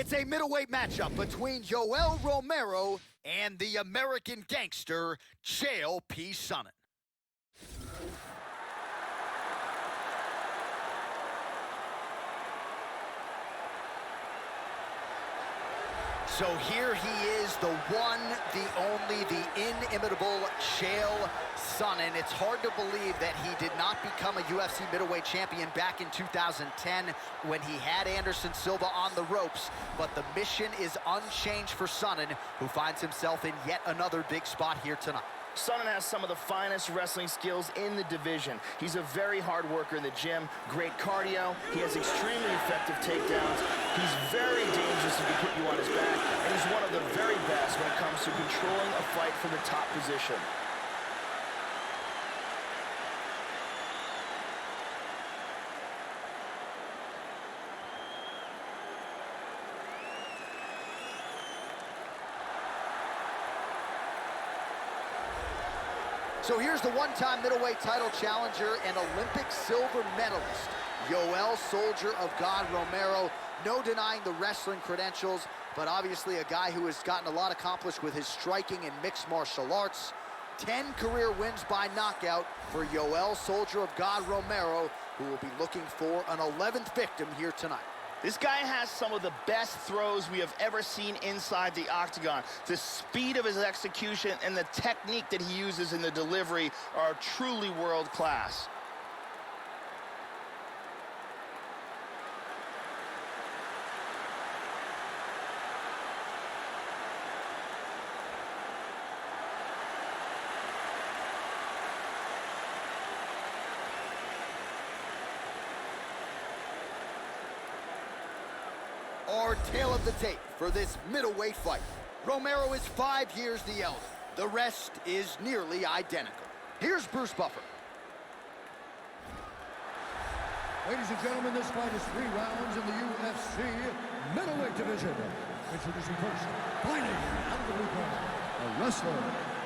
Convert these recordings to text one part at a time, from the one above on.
It's a middleweight matchup between Yoel Romero and the American gangster, Chael P. Sonnen. So here he is, the one, the only, the inimitable Chael Sonnen. It's hard to believe that he did not become a UFC middleweight champion back in 2010 when he had Anderson Silva on the ropes, but the mission is unchanged for Sonnen, who finds himself in yet another big spot here tonight. Sonnen has some of the finest wrestling skills in the division. He's a very hard worker in the gym, great cardio, he has extremely effective takedowns, he's very dangerous if he can put you on his back, and he's one of the very best when it comes to controlling a fight from the top position. So here's the one-time middleweight title challenger and Olympic silver medalist, Yoel Soldier of God Romero. No denying the wrestling credentials, but obviously a guy who has gotten a lot accomplished with his striking and mixed martial arts. 10 career wins by knockout for Yoel Soldier of God Romero, who will be looking for an 11th victim here tonight. This guy has some of the best throws we have ever seen inside the octagon. The speed of his execution and the technique that he uses in the delivery are truly world class. Our tale of the tape for this middleweight fight. Romero is 5 years the elder. The rest is nearly identical. Here's Bruce Buffer. Ladies and gentlemen, this fight is 3 rounds in the UFC middleweight division. Introducing first, fighting out of the blue corner, a wrestler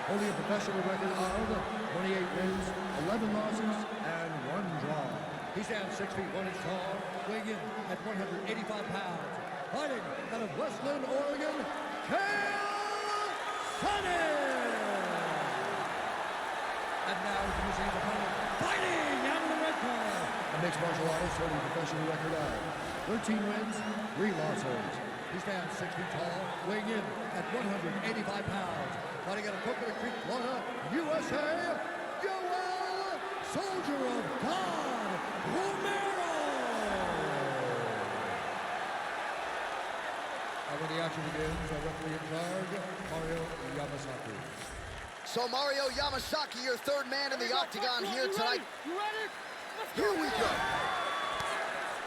holding a professional record of 28 wins, 11 losses, and 1 draw. He stands 6 feet 1 inch tall, weighing in at 185 pounds. Fighting out of Westland, Oregon, Chael Sonnen! And now introducing his opponent, fighting out of the red corner, a mixed martial artist holding a professional record of 13 wins, 3 losses. He stands 6 feet tall, weighing in at 185 pounds. Fighting out of Coconut Creek, Florida, USA, Yoel Soldier of God Romero! And when the action begins, our referee in charge, Mario Yamasaki. So Mario Yamasaki, your third man in the octagon here tonight. You ready? Here we go.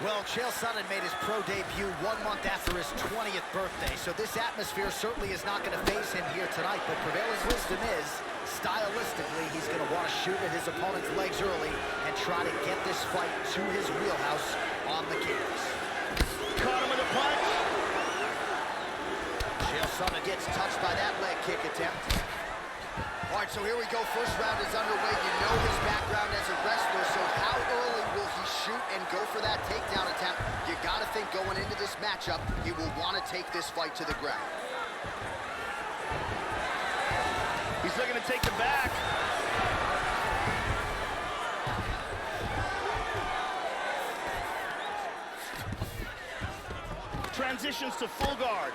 Well, Chael Sonnen made his pro debut 1 month after his 20th birthday, so this atmosphere certainly is not going to faze him here tonight, but prevailing wisdom is, stylistically, he's going to want to shoot at his opponent's legs early and try to get this fight to his wheelhouse on the canvas. Caught him with a punch. Chael Sonnen gets touched by that leg kick attempt. All right, so here we go. First round is underway. You know his background as a wrestler, so how early will he shoot and go for that takedown attempt? You got to think going into this matchup, he will want to take this fight to the ground. He's looking to take the back. Transitions to full guard.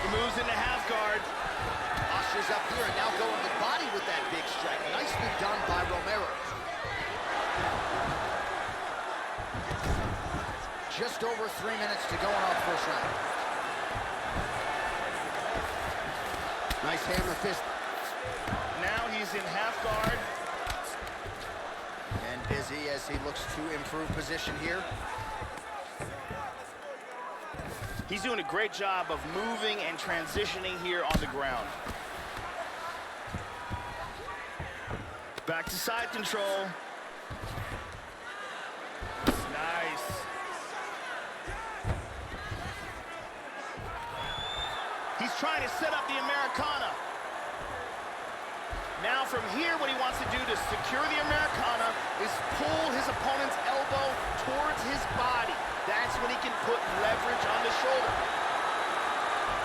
Moves into half guard. Postures up here and now going the body with that big strike. Nicely done by Romero. Just over 3 minutes to go in our first round. Nice hammer fist. Now he's in half guard. And busy as he looks to improve position here. He's doing a great job of moving and transitioning here on the ground. Back to side control. Nice. He's trying to set up the Americana. Now from here, what he wants to do to secure the Americana is pull his opponent's elbow towards his body. That's when he can put leverage on the shoulder.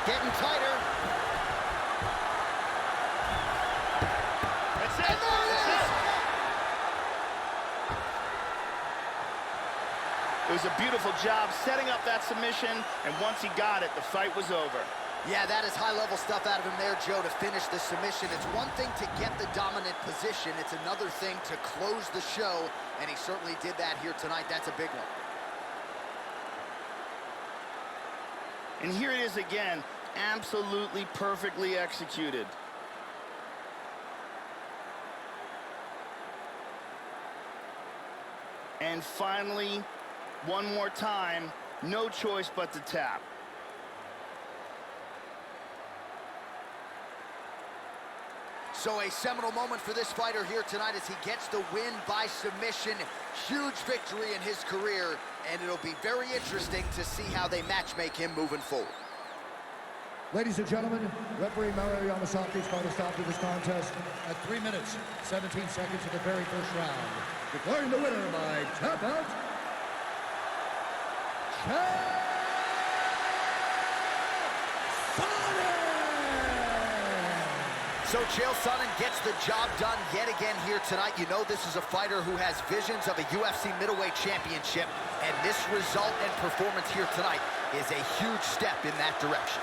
Getting tighter. That's it. And there it That's is. it. It was a beautiful job setting up that submission, and once he got it, the fight was over. Yeah, that is high-level stuff out of him there, Joe, to finish the submission. It's one thing to get the dominant position. It's another thing to close the show, and he certainly did that here tonight. That's a big one. And here it is again, absolutely perfectly executed. And finally, one more time, no choice but to tap. So a seminal moment for this fighter here tonight as he gets the win by submission. Huge victory in his career, and it'll be very interesting to see how they matchmake him moving forward. Ladies and gentlemen, referee Mario Yamasaki's going to stop to this contest at 3 minutes, 17 seconds of the very first round. Declaring the winner by tap out, So Chael Sonnen gets the job done yet again here tonight. You know this is a fighter who has visions of a UFC middleweight championship, and this result and performance here tonight is a huge step in that direction.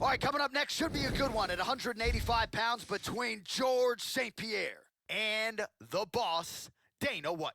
All right, coming up next should be a good one at 185 pounds between George St-Pierre and the boss, Dana White.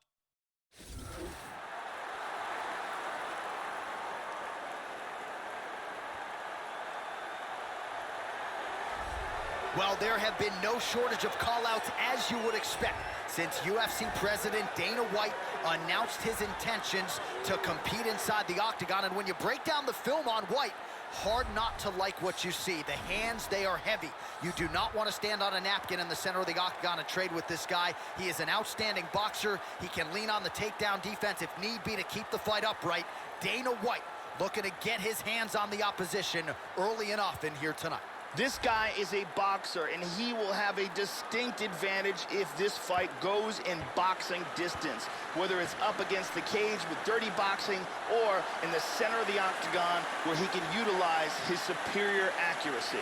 Well, there have been no shortage of call-outs, as you would expect, since UFC President Dana White announced his intentions to compete inside the octagon. And when you break down the film on White, hard not to like what you see. The hands, they are heavy. You do not want to stand on a napkin in the center of the octagon and trade with this guy. He is an outstanding boxer. He can lean on the takedown defense if need be to keep the fight upright. Dana White looking to get his hands on the opposition early and often here tonight. This guy is a boxer, and he will have a distinct advantage if this fight goes in boxing distance, whether it's up against the cage with dirty boxing or in the center of the octagon where he can utilize his superior accuracy.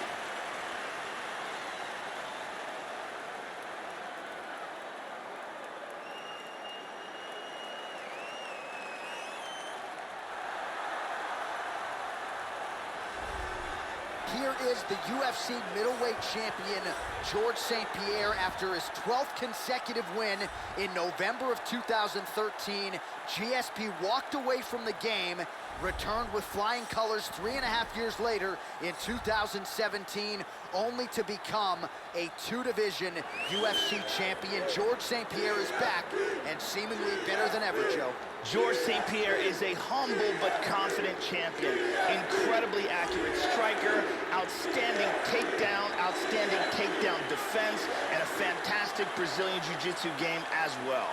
Here is the UFC middleweight champion, George St-Pierre, after his 12th consecutive win in November of 2013. GSP walked away from the game, returned with flying colors 3.5 years later in 2017, only to become a two-division UFC champion. George St-Pierre is back and seemingly better than ever, Joe. George St-Pierre is a humble but confident champion. Incredibly accurate striker, outstanding takedown defense, and a fantastic Brazilian Jiu-Jitsu game as well.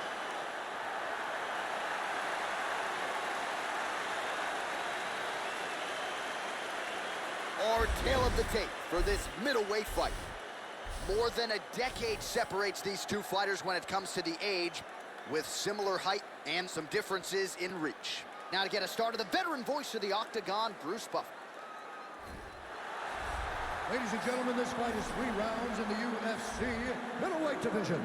Our tale of the tape for this middleweight fight. More than a decade separates these two fighters when it comes to the age, with similar height and some differences in reach. Now to get us started, the veteran voice of the Octagon, Bruce Buffer. Ladies and gentlemen, this fight is 3 rounds in the UFC middleweight division.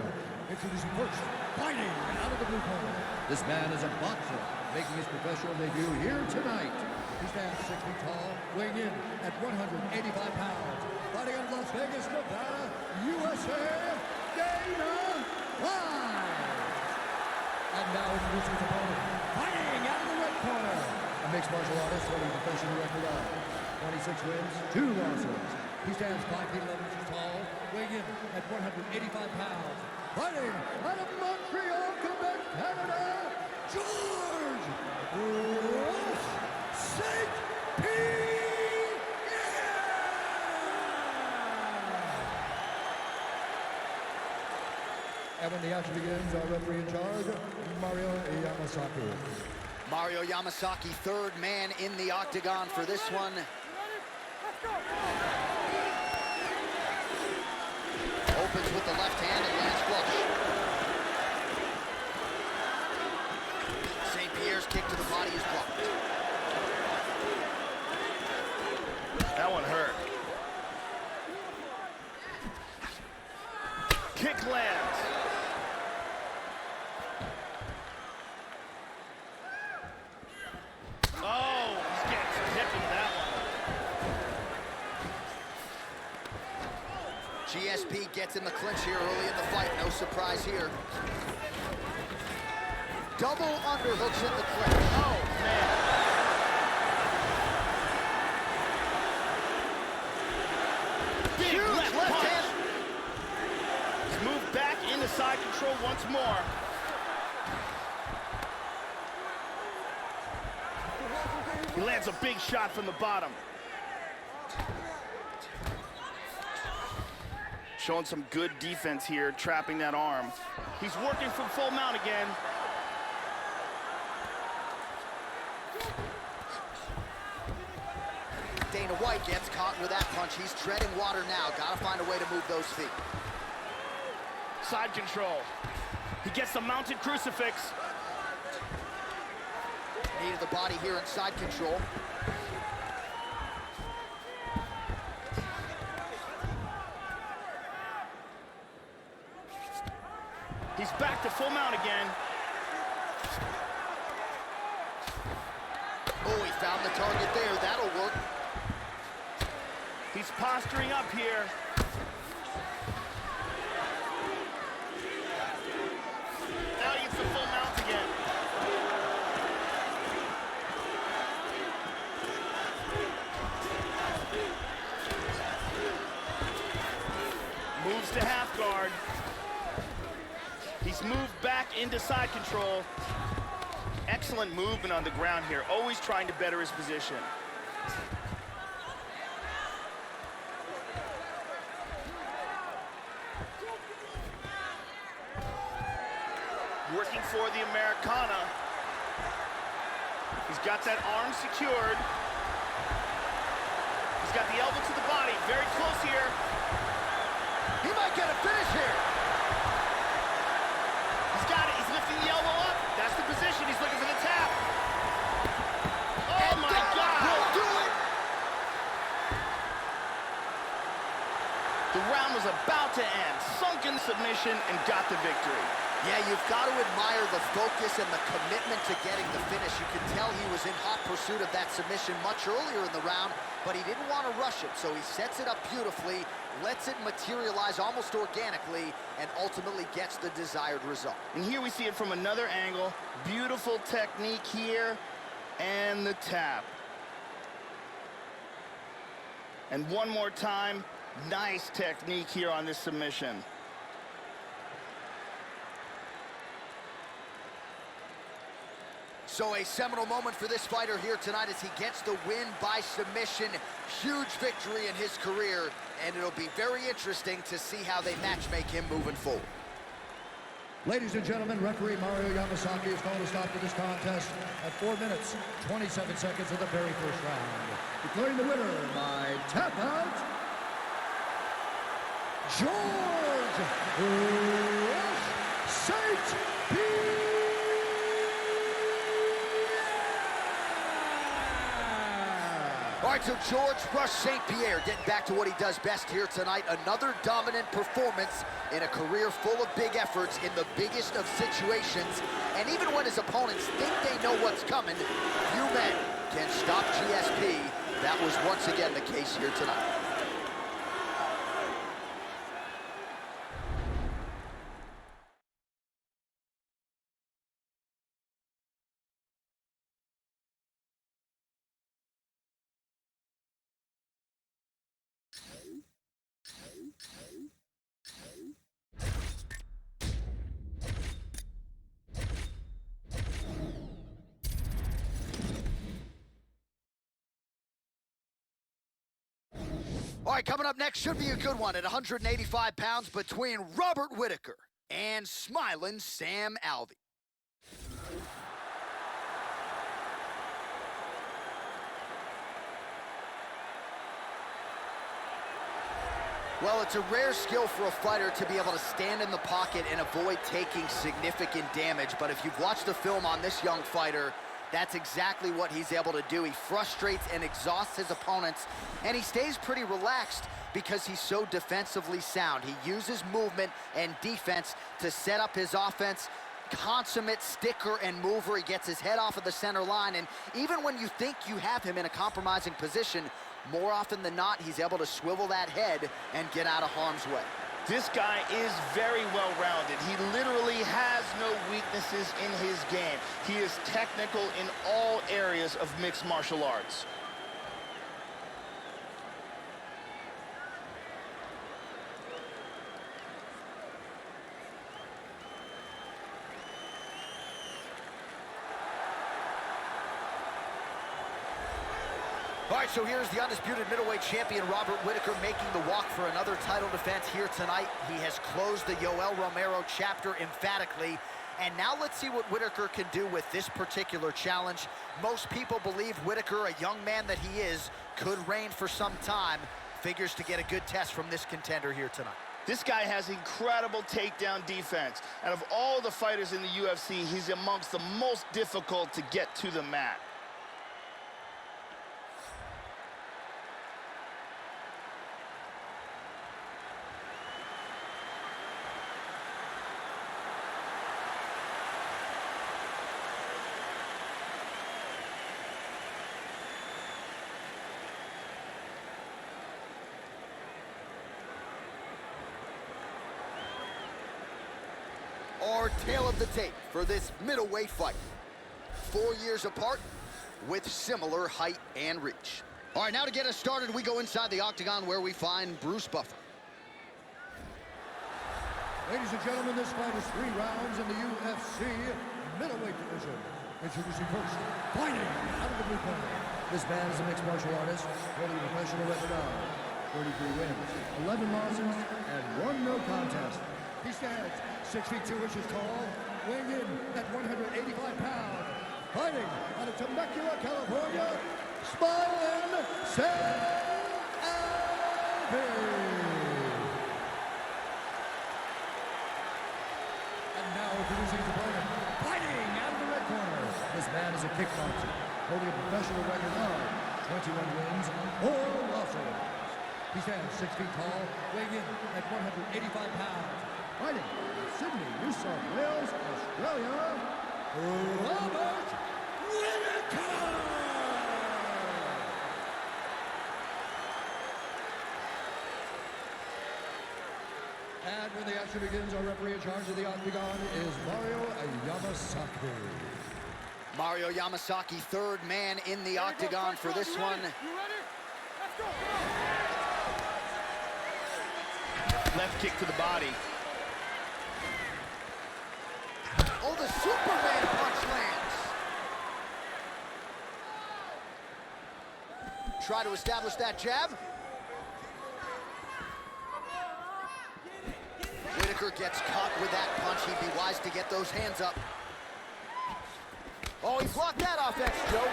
Introducing first, fighting out of the blue corner. This man is a boxer, making his professional debut here tonight. He stands 6 feet tall, weighing in at 185 pounds. Fighting out of Las Vegas, Nevada, USA, Dana White. And now introducing his opponent, fighting out of the red corner. A mixed martial artist holding a professional record of 26 wins, 2 losses. He stands 5 feet 11 inches tall, weighing in at 185 pounds. fighting out of Montreal, Quebec, Canada, George St-Pierre. And when the action begins, our referee in charge, Mario Yamasaki. Mario Yamasaki, third man in the octagon for this one. Opens with the left hand and lands flush. St-Pierre's kick to the body is blocked. That one hurt. Kick lands. Oh, he's getting some hip into that one. GSP gets in the clinch here early in the fight. No surprise here. Double underhooks in the clinch. Oh, man. Big Huge left hand. He's moved back into side control once more. He lands a big shot from the bottom. Showing some good defense here, trapping that arm. He's working from full mount again. Dana White gets caught with that punch. He's treading water now. Gotta find a way to move those feet. Side control. He gets the mounted crucifix. Knee to the body here in side control. He's back to full mount again. Oh, he found the target there. That'll work. He's posturing up here. Now he gets the full mount again. Moves to half guard. He's moved back into side control. Excellent movement on the ground here, always trying to better his position. Working for the Americana. He's got that arm secured. He's got the elbow to the body, very close here. He might get a finish here. He's got it, he's lifting the elbow up. That's the position, he's looking for the tap. Oh my God! Will do it. The round was about to end. Sunken submission and got the victory. Yeah, you've got to admire the focus and the commitment to getting the finish. You can tell he was in hot pursuit of that submission much earlier in the round, but he didn't want to rush it, so he sets it up beautifully, lets it materialize almost organically, and ultimately gets the desired result. And here we see it from another angle. Beautiful technique here, and the tap. And one more time, nice technique here on this submission. So a seminal moment for this fighter here tonight as he gets the win by submission. Huge victory in his career, and it'll be very interesting to see how they matchmake him moving forward. Ladies and gentlemen, referee Mario Yamasaki has called a stop to this contest at 4 minutes, 27 seconds of the very first round. Declaring the winner by tap out, George St-Pierre. All right, so George Rush St-Pierre getting back to what he does best here tonight. Another dominant performance in a career full of big efforts in the biggest of situations. And even when his opponents think they know what's coming, few men can stop GSP. That was once again the case here tonight. All right, coming up next should be a good one at 185 pounds between Robert Whittaker and smiling Sam Alvey. Well, it's a rare skill for a fighter to be able to stand in the pocket and avoid taking significant damage. But if you've watched the film on this young fighter, that's exactly what he's able to do. He frustrates and exhausts his opponents, and he stays pretty relaxed because he's so defensively sound. He uses movement and defense to set up his offense. Consummate sticker and mover. He gets his head off of the center line, and even when you think you have him in a compromising position, more often than not, he's able to swivel that head and get out of harm's way. This guy is very well-rounded. He literally has no weaknesses in his game. He is technical in all areas of mixed martial arts. All right, so here's the undisputed middleweight champion, Robert Whittaker, making the walk for another title defense here tonight. He has closed the Yoel Romero chapter emphatically. And now let's see what Whittaker can do with this particular challenge. Most people believe Whittaker, a young man that he is, could reign for some time. Figures to get a good test from this contender here tonight. This guy has incredible takedown defense. Out of all the fighters in the UFC, he's amongst the most difficult to get to the mat. Our tale of the tape for this middleweight fight. 4 years apart with similar height and reach. All right, now to get us started, we go inside the octagon where we find Bruce Buffer. Ladies and gentlemen, this fight is 3 rounds in the UFC middleweight division. Introducing first, fighting out of the blue corner. This man is a mixed martial artist, holding a professional record of 33 wins, 11 losses, and 1 no contest. He stands 6 feet 2 inches tall, weighing in at 185 pounds. Fighting out of Temecula, California, smiling Sam Alvey. And now introducing his opponent, fighting out of the red corner. This man is a kickboxer, holding a professional record of 21 wins, 4 losses. He stands 6 feet tall, weighing in at 185 pounds. Fighting in Sydney, New South Wales, Australia, Robert Whittaker! And when the action begins, our referee in charge of the octagon is Mario Yamasaki. Mario Yamasaki, third man in the octagon for this one. You ready? Let's go! Left kick to the body. Oh, the Superman punch lands. Try to establish that jab. Whittaker gets caught with that punch. He'd be wise to get those hands up. Oh, he blocked that offense, Joe.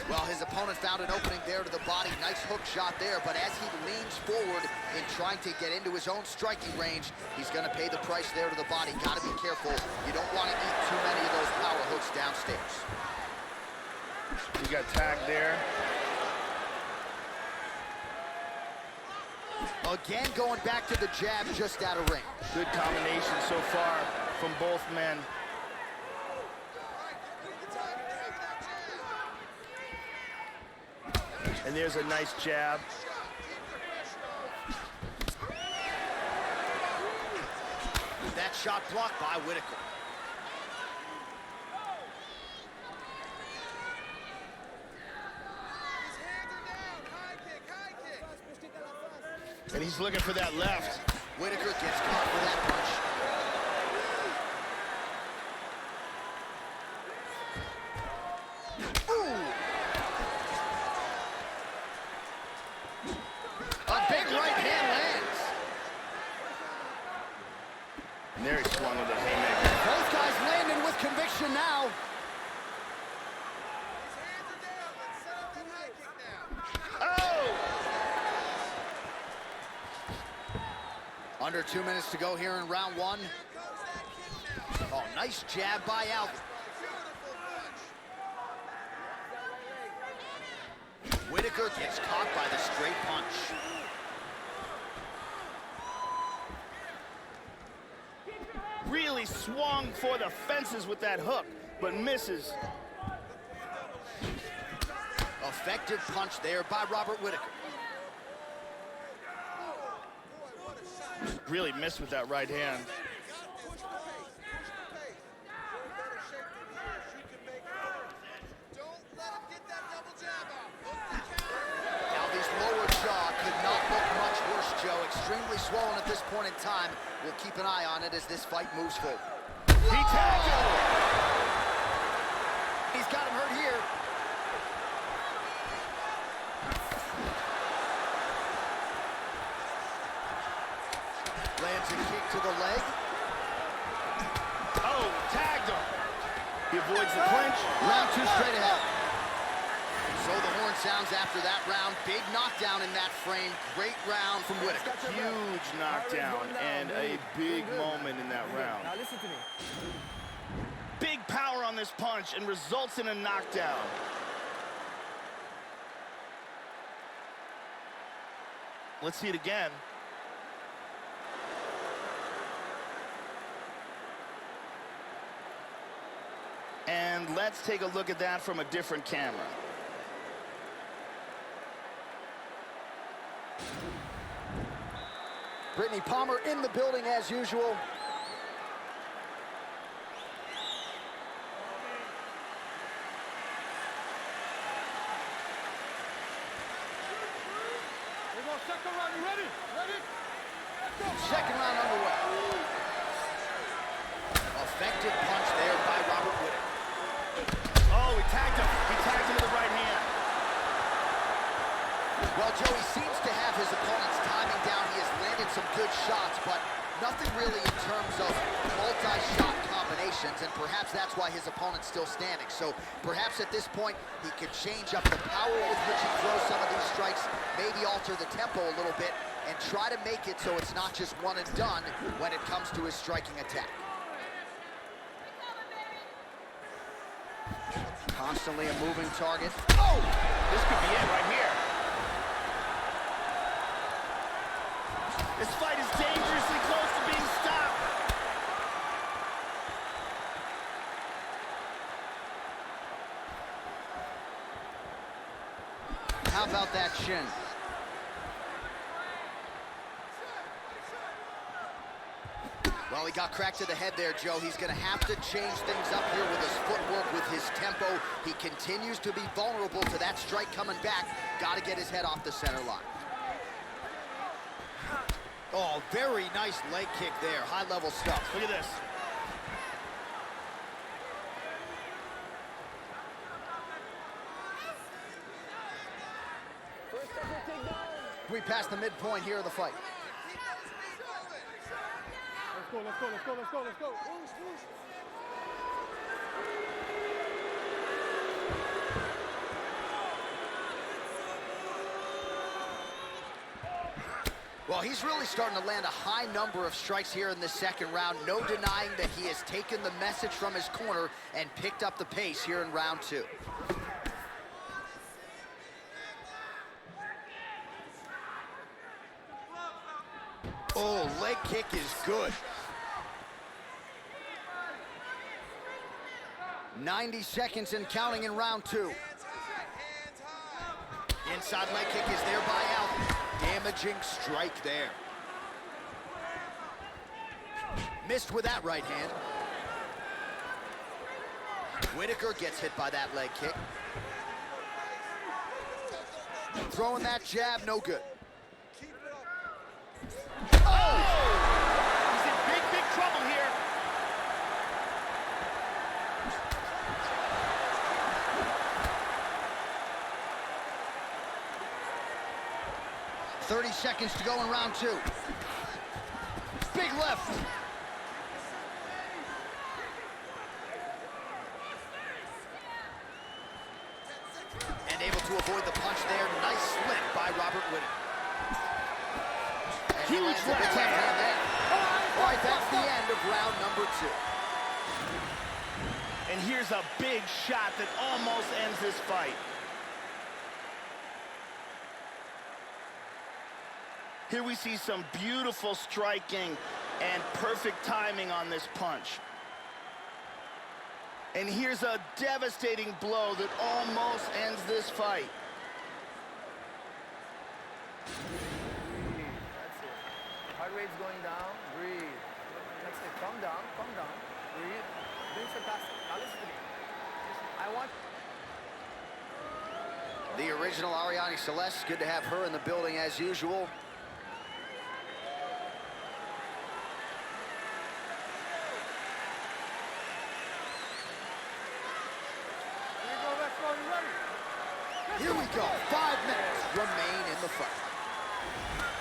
Well, his opponent found an opening there to the body. Nice hook shot there, but as he leans forward in trying to get into his own striking range, he's going to pay the price there to the body. Got to be careful. You don't want to eat too many of those power hooks downstairs. He got tagged there. Again, going back to the jab just out of range. Good combination so far from both men. And there's a nice jab. That shot blocked by Whittaker. And he's looking for that left. Whittaker gets caught with that punch. Under 2 minutes to go here in round one. Oh, nice jab by Alvin. Whitaker gets caught by the straight punch. Really swung for the fences with that hook, but misses. Effective punch there by Robert Whitaker. Really missed with that right hand. Extremely swollen at this point in time. We'll keep an eye on it as this fight moves forward. He tagged him! He's got him hurt here. Lands a kick to the leg. Oh, tagged him! He avoids the clinch. Round two straight ahead. So the horn sounds after that round. Big knockdown in that frame. Great round from Whitaker. Huge knockdown and a big moment in that round. Now listen to me. Big power on this punch and results in a knockdown. Let's see it again. And let's take a look at that from a different camera. Brittany Palmer in the building as usual. We're going second round. You ready? Ready? Let's go. Second round underway. Effective punch there by Robert Whitaker. Oh, he tagged him. He tagged him with the right hand. Well, Joey seems to have his opponent's timing down. He has landed some good shots, but nothing really in terms of multi-shot combinations, and perhaps that's why his opponent's still standing. So perhaps at this point, he could change up the power with which he throws some of these strikes, maybe alter the tempo a little bit, and try to make it so it's not just one and done when it comes to his striking attack. Constantly a moving target. Oh! This could be it right here. This fight is dangerously close to being stopped. How about that shin? Well, he got cracked to the head there, Joe. He's going to have to change things up here with his footwork, with his tempo. He continues to be vulnerable to that strike coming back. Got to get his head off the center line. Oh, very nice leg kick there. High-level stuff. Look at this. We passed the midpoint here of the fight. Let's go, let's go, let's go, let's go, let's go. Whoosh, whoosh. Well, he's really starting to land a high number of strikes here in this second round. No denying that he has taken the message from his corner and picked up the pace here in round two. Oh, leg kick is good. 90 seconds and counting in round two. Inside leg kick is there by Alvin. Damaging strike there. Missed with that right hand. Whitaker gets hit by that leg kick. Throwing that jab, no good. Oh! He's in big, big trouble here. .30 seconds to go in round two. Big left. And able to avoid the punch there. Nice slip by Robert Whitaker. And he lands a big left hand there. right, that's the end of round number 2. And here's a big shot that almost ends this fight. Here we see some beautiful striking and perfect timing on this punch. And here's a devastating blow that almost ends this fight. That's it. Heart rate's going down. Breathe. Next step. Calm down. Calm down. Breathe. Doing fantastic. Now listen to me. I want... The original Ariane Celeste, good to have her in the building as usual. Here we go. 5 minutes remain in the fight.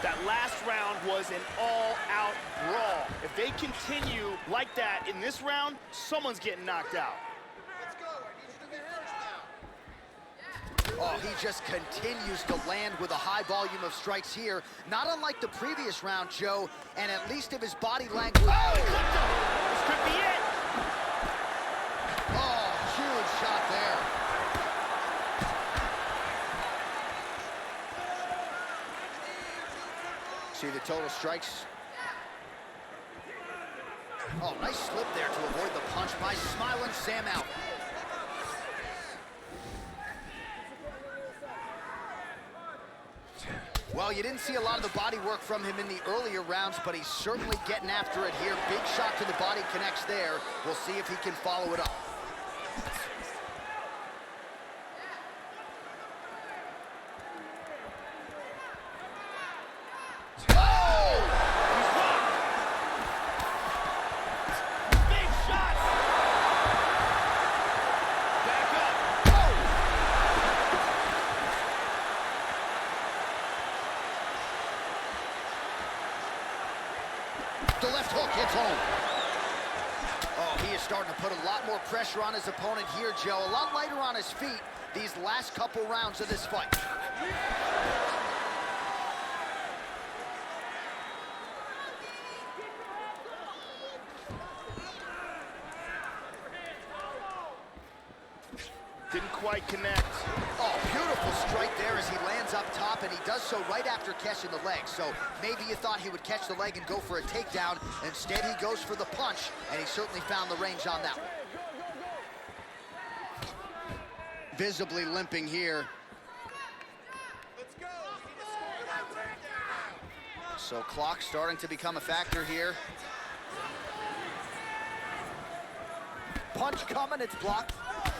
That last round was an all-out brawl. If they continue like that in this round, someone's getting knocked out. Let's go. I need you to be first now. Oh, he just continues to land with a high volume of strikes here. Not unlike the previous round, Joe, and at least if his body language... Oh, this could be it. Oh, huge shot there. See the total strikes. Oh, nice slip there to avoid the punch by smiling Sam out. Well, you didn't see a lot of the body work from him in the earlier rounds, but he's certainly getting after it here. Big shot to the body connects there. We'll see if he can follow it up. The left hook hits home. Oh, he is starting to put a lot more pressure on his opponent here, Joe. A lot lighter on his feet these last couple rounds of this fight. Didn't quite connect. Oh, beautiful strike there as he lands up top, and he does so right after catching the leg. So maybe you thought he would catch the leg and go for a takedown. Instead, he goes for the punch, and he certainly found the range on that one. Visibly limping here. Let's go. So clock starting to become a factor here. Punch coming, it's blocked.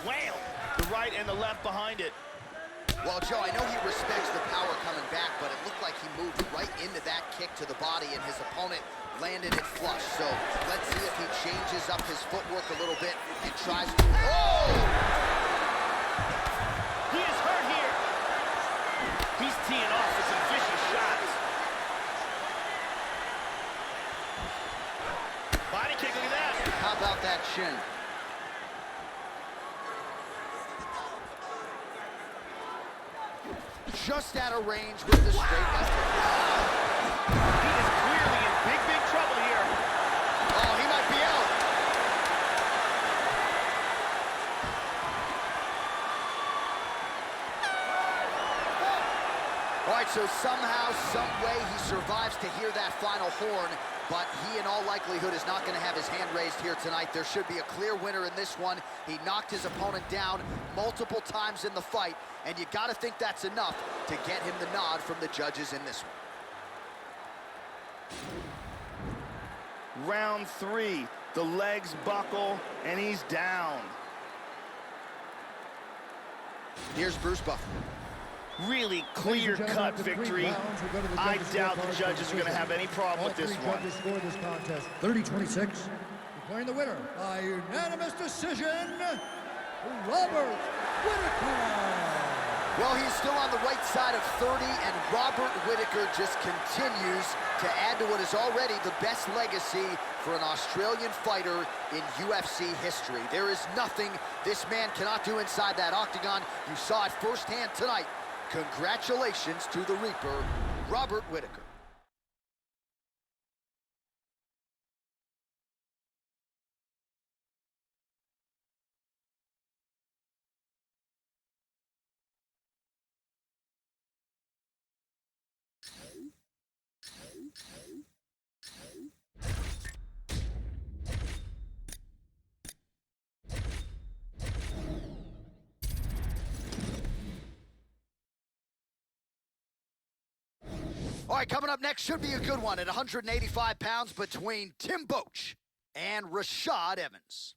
Wham! The right and the left behind it. Well, Joe, I know he respects the power coming back, but it looked like he moved right into that kick to the body, and his opponent landed it flush. So let's see if he changes up his footwork a little bit and tries to... Oh! He is hurt here. He's teeing off with some vicious shots. Body kick, look at that. How about that shin? Just out of range with the straight left hook. He is clearly in big, big trouble here. Oh, he might be out. All right, so somehow, some way, he survives to hear that final horn, but he, in all likelihood, is not going to have his hand raised here tonight. There should be a clear winner in this one. He knocked his opponent down multiple times in the fight, and you got to think that's enough to get him the nod from the judges in this one. Round 3, the legs buckle, and he's down. Here's Bruce Buffer. Really clear-cut victory. I doubt the judges are going to have any problem with this one. Judges score this contest 30-26. Declaring the winner by unanimous decision, Robert Whittaker. Well, he's still on the right side of 30, and Robert Whittaker just continues to add to what is already the best legacy for an Australian fighter in UFC history. There is nothing this man cannot do inside that octagon. You saw it firsthand tonight. Congratulations to the Reaper, Robert Whittaker. All right, coming up next should be a good one at 185 pounds between Tim Boetsch and Rashad Evans.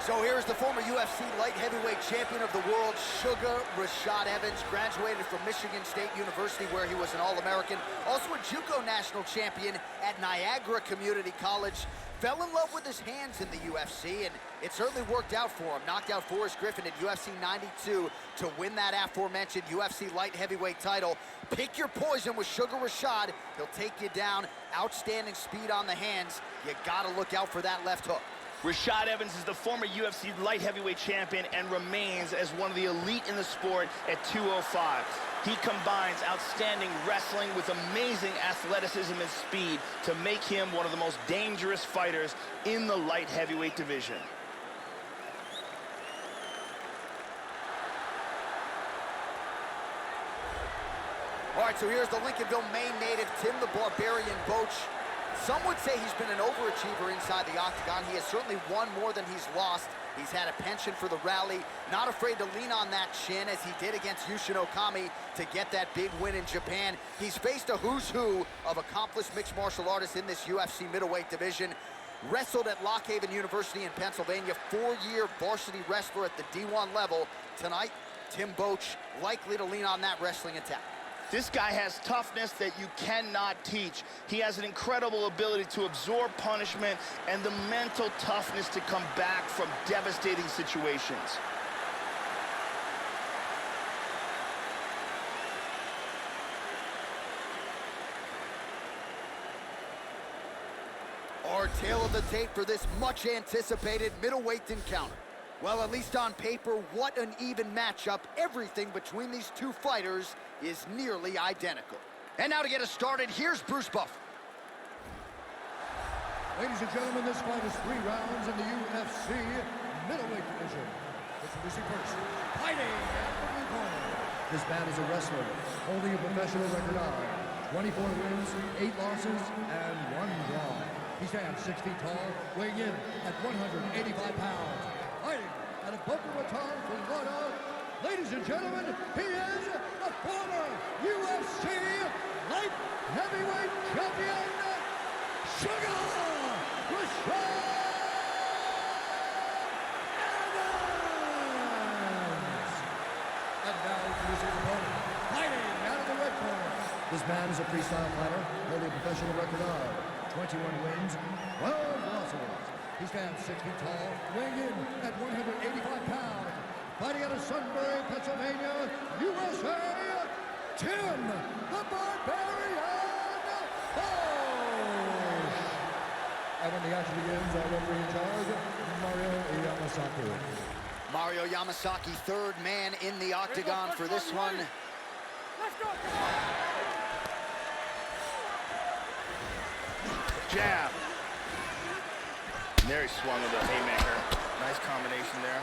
So here's the former UFC light heavyweight champion of the world, Sugar Rashad Evans, graduated from Michigan State University where he was an All-American, also a JUCO national champion at Niagara Community College, fell in love with his hands in the UFC, and it certainly worked out for him. Knocked out Forrest Griffin at UFC 92 to win that aforementioned UFC light heavyweight title. Pick your poison with Sugar Rashad. He'll take you down. Outstanding speed on the hands. You gotta look out for that left hook. Rashad Evans is the former UFC light heavyweight champion and remains as one of the elite in the sport at 205. He combines outstanding wrestling with amazing athleticism and speed to make him one of the most dangerous fighters in the light heavyweight division. All right, so here's the Lincolnville, Maine native, Tim the Barbarian Boetsch. Some would say he's been an overachiever inside the octagon. He has certainly won more than he's lost. He's had a penchant for the rally, not afraid to lean on that chin as he did against Yushin Okami to get that big win in Japan. He's faced a who's who of accomplished mixed martial artists in this UFC middleweight division. Wrestled at Lock Haven University in Pennsylvania, 4-year varsity wrestler at the D1 level. Tonight, Tim Boetsch likely to lean on that wrestling attack. This guy has toughness that you cannot teach. He has an incredible ability to absorb punishment and the mental toughness to come back from devastating situations. Our tale of the tape for this much anticipated middleweight encounter. Well, at least on paper, what an even matchup. Everything between these two fighters is nearly identical. And now to get us started, here's Bruce Buffer. Ladies and gentlemen, this fight is 3 rounds in the UFC middleweight division. Introducing first, fighting at the blue corner. This man is a wrestler, holding a professional record of 24 wins, 8 losses, and 1 draw. He stands 6 feet tall, weighing in at 185 pounds. Fighting out of Boca Raton, Florida. Ladies and gentlemen, he is the former UFC light heavyweight champion, Sugar Rashad Evans. And now introducing his opponent, fighting out of the red corner. This man is a freestyle fighter, holding a professional record of 21 wins, 12 losses. He stands 6 feet tall, weighing in at 185 pounds. Fighting out of Sunbury, Pennsylvania, USA, Tim the Barbarian Boetsch. And when the action begins, our referee in charge, Mario Yamasaki. Mario Yamasaki, third man in the octagon for this one. Let's go. Jab. There he swung with a haymaker. Nice combination there.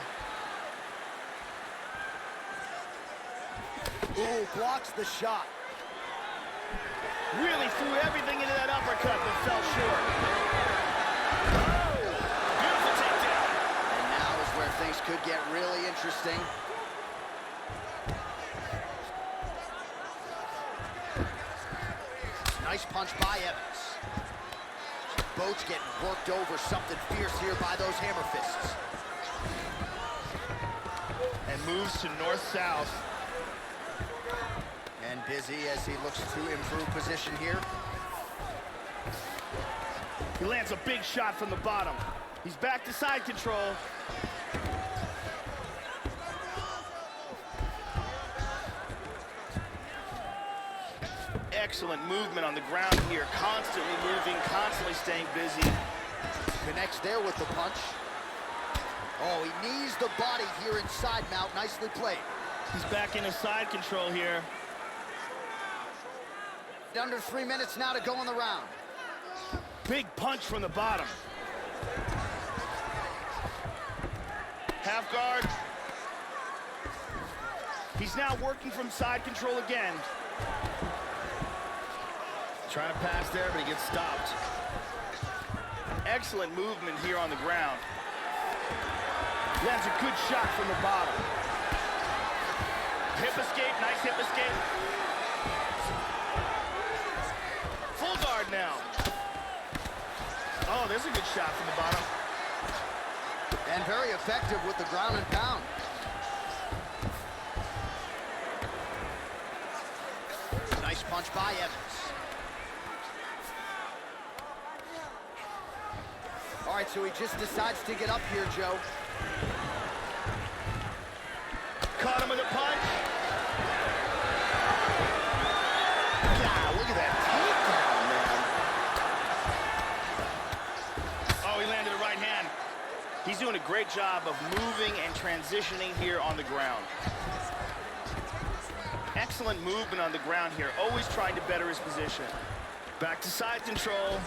Ooh, blocks the shot. Really threw everything into that uppercut, but fell short. Beautiful takedown. And now is where things could get really interesting. Nice punch by Evans. Boetsch getting worked over, something fierce here by those hammer fists. And moves to north-south. And busy as he looks to improve position here. He lands a big shot from the bottom. He's back to side control. Excellent movement on the ground here. Constantly moving, constantly staying busy. Connects there with the punch. Oh, he knees the body here in side mount. Nicely played. He's back into side control here. Under 3 minutes now to go in the round. Big punch from the bottom. Half guard. He's now working from side control again. Trying to pass there, but he gets stopped. Excellent movement here on the ground. Lands a good shot from the bottom. Hip escape, nice hip escape. Full guard now. Oh, there's a good shot from the bottom. And very effective with the ground and pound. Nice punch by Evans. All right, so he just decides to get up here, Joe. Caught him with a punch. God, look at that takedown, man. Oh, he landed a right hand. He's doing a great job of moving and transitioning here on the ground. Excellent movement on the ground here, always trying to better his position. Back to side control.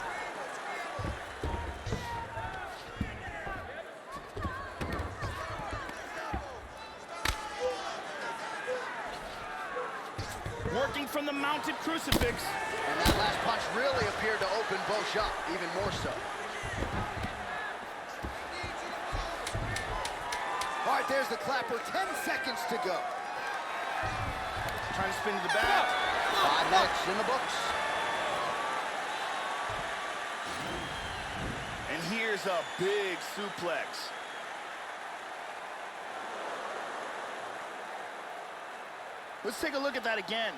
Working from the mounted crucifix. And that last punch really appeared to open Bosch up, even more so. All right, there's the clapper, 10 seconds to go. Trying to spin to the back. 5 minutes in the books. And here's a big suplex. Let's take a look at that again.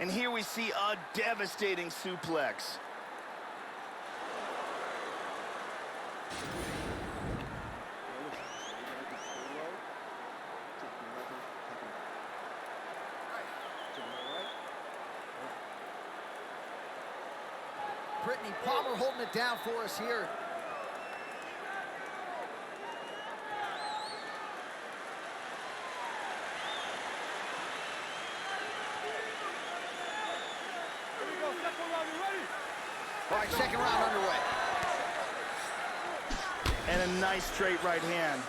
And here we see a devastating suplex. Brittany Palmer holding it down for us here. All right, second round underway. And a nice straight right hand.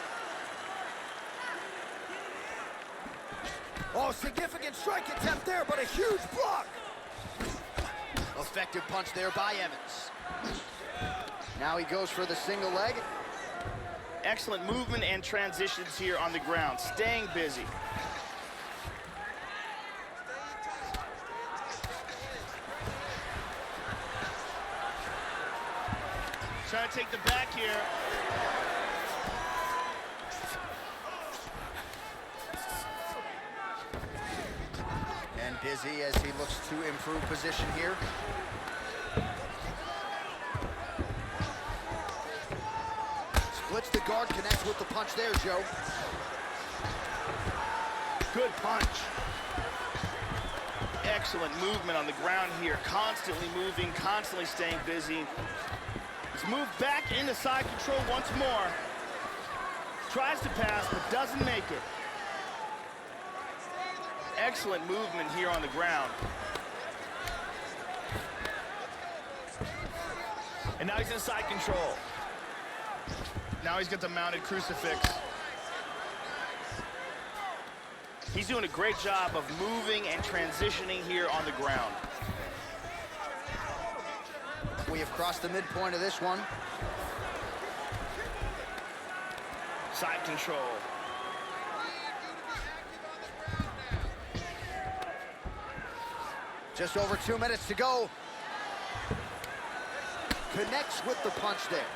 Oh, significant strike attempt there, but a huge block. Effective punch there by Evans. Now he goes for the single leg. Excellent movement and transitions here on the ground, staying busy. Trying to take the back here. And busy as he looks to improve position here. Splits the guard, connects with the punch there, Joe. Good punch. Excellent movement on the ground here, constantly moving, constantly staying busy. He's moved back into side control once more. Tries to pass, but doesn't make it. Excellent movement here on the ground. And now he's in side control. Now he's got the mounted crucifix. He's doing a great job of moving and transitioning here on the ground. We have crossed the midpoint of this one. Side control. Just over 2 minutes to go. Connects with the punch there.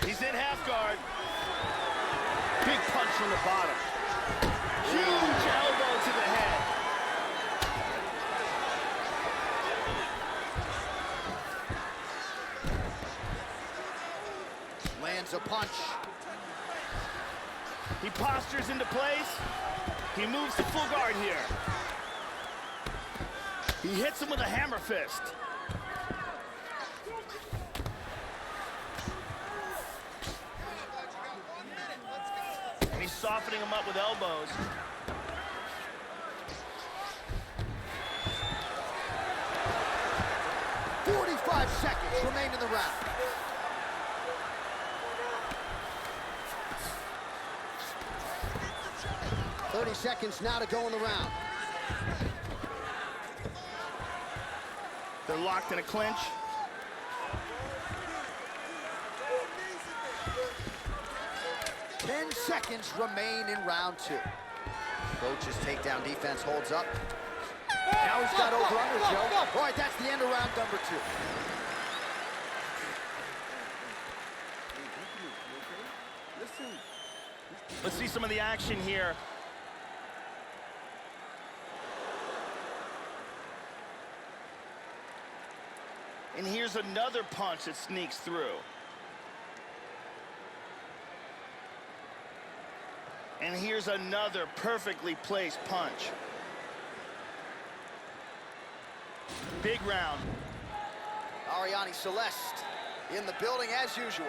He's in half guard. Big punch from the bottom. Huge elbow to the head. Lands a punch. He postures into place. He moves to full guard here. He hits him with a hammer fist. And he's softening him up with elbows. .45 seconds remain in the round. .30 seconds now to go in the round. They're locked in a clinch. Ten seconds remain in round two. Coach's takedown defense holds up. Now he's got over under, Joe. All right, that's the end of round number two. Let's see some of the action here. And here's another punch that sneaks through. And here's another perfectly placed punch. Big round. Ariane Celeste in the building as usual.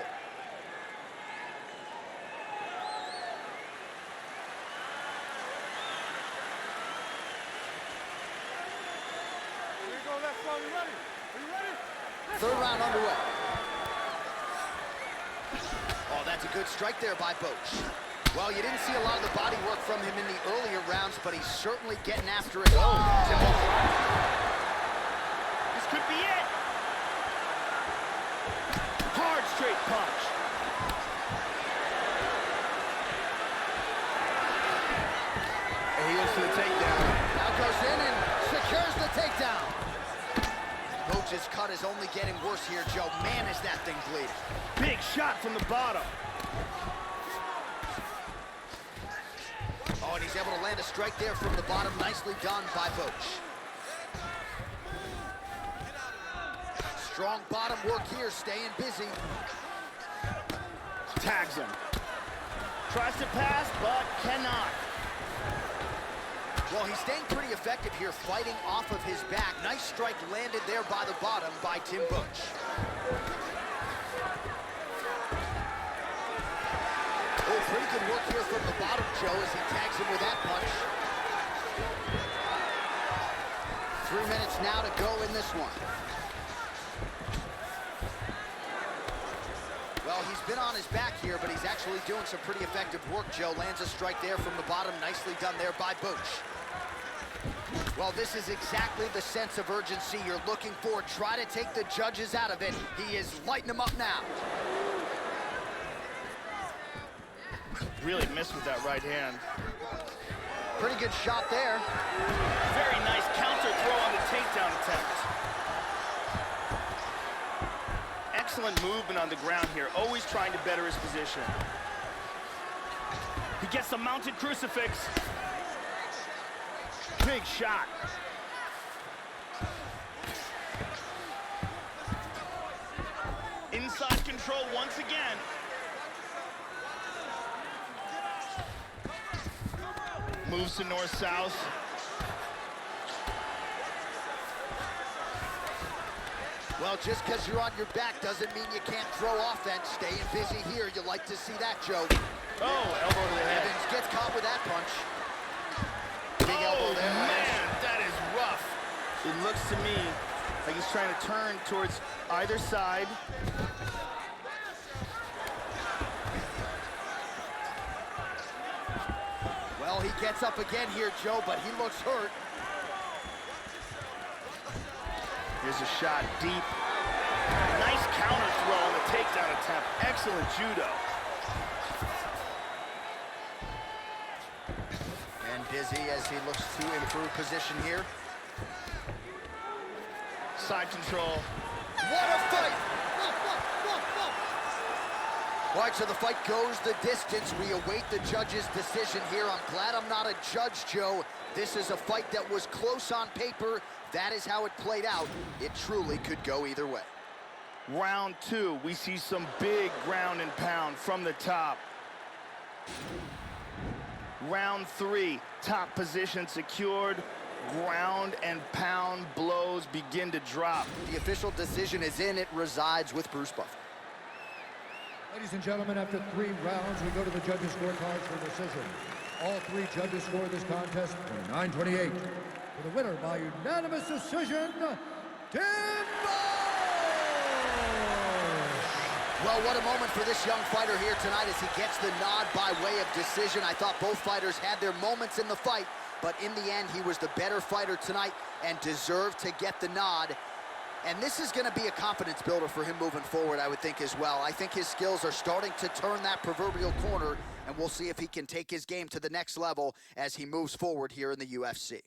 Here we go, left one. You ready? Are you ready? Third round underway. Oh, that's a good strike there by Boach. Well, you didn't see a lot of the body work from him in the earlier rounds, but he's certainly getting after it. Oh, this could be it. Hard straight punch. And he goes to the takedown. Now goes in and secures the takedown. Boach's cut is only getting worse here, Joe. Man, is that thing bleeding. Big shot from the bottom. Oh, and he's able to land a strike there from the bottom. Nicely done by Boach. Strong bottom work here, staying busy. Tags him. Tries to pass, but cannot. Well, he's staying pretty effective here, fighting off of his back. Nice strike landed there by the bottom by Tim Boach. Oh, pretty good work here from the bottom, Joe, as he tags him with that punch. 3 minutes now to go in this one. Well, he's been on his back here, but he's actually doing some pretty effective work, Joe. Lands a strike there from the bottom. Nicely done there by Boach. Well, this is exactly the sense of urgency you're looking for. Try to take the judges out of it. He is lighting them up now. Really missed with that right hand. Pretty good shot there. Very nice counter throw on the takedown attempt. Excellent movement on the ground here, always trying to better his position. He gets the mounted crucifix. Big shot. Inside control once again. Moves to north-south. Well, just because you're on your back doesn't mean you can't throw offense. Staying busy here. You like to see that, Joe. Oh, elbow to the head. Evans gets caught with that punch. Big elbow there. Man, that is rough. It looks to me like he's trying to turn towards either side. Well, he gets up again here, Joe, but he looks hurt. Here's a shot deep. Nice counter throw on the takedown attempt. Excellent judo. And busy as he looks to improve position here. Side control. What a fight! All right, so the fight goes the distance. We await the judge's decision here. I'm glad I'm not a judge, Joe. This is a fight that was close on paper. That is how it played out. It truly could go either way. Round two, we see some big ground and pound from the top. Round three, top position secured. Ground and pound blows begin to drop. The official decision is in. It resides with Bruce Buffer. Ladies and gentlemen, after 3 rounds, we go to the judges' scorecards for decision. All 3 judges scored this contest 29-28. For the winner by unanimous decision, Tim Boach! Well, what a moment for this young fighter here tonight as he gets the nod by way of decision. I thought both fighters had their moments in the fight, but in the end, he was the better fighter tonight and deserved to get the nod. And this is going to be a confidence builder for him moving forward, I would think, as well. I think his skills are starting to turn that proverbial corner, and we'll see if he can take his game to the next level as he moves forward here in the UFC.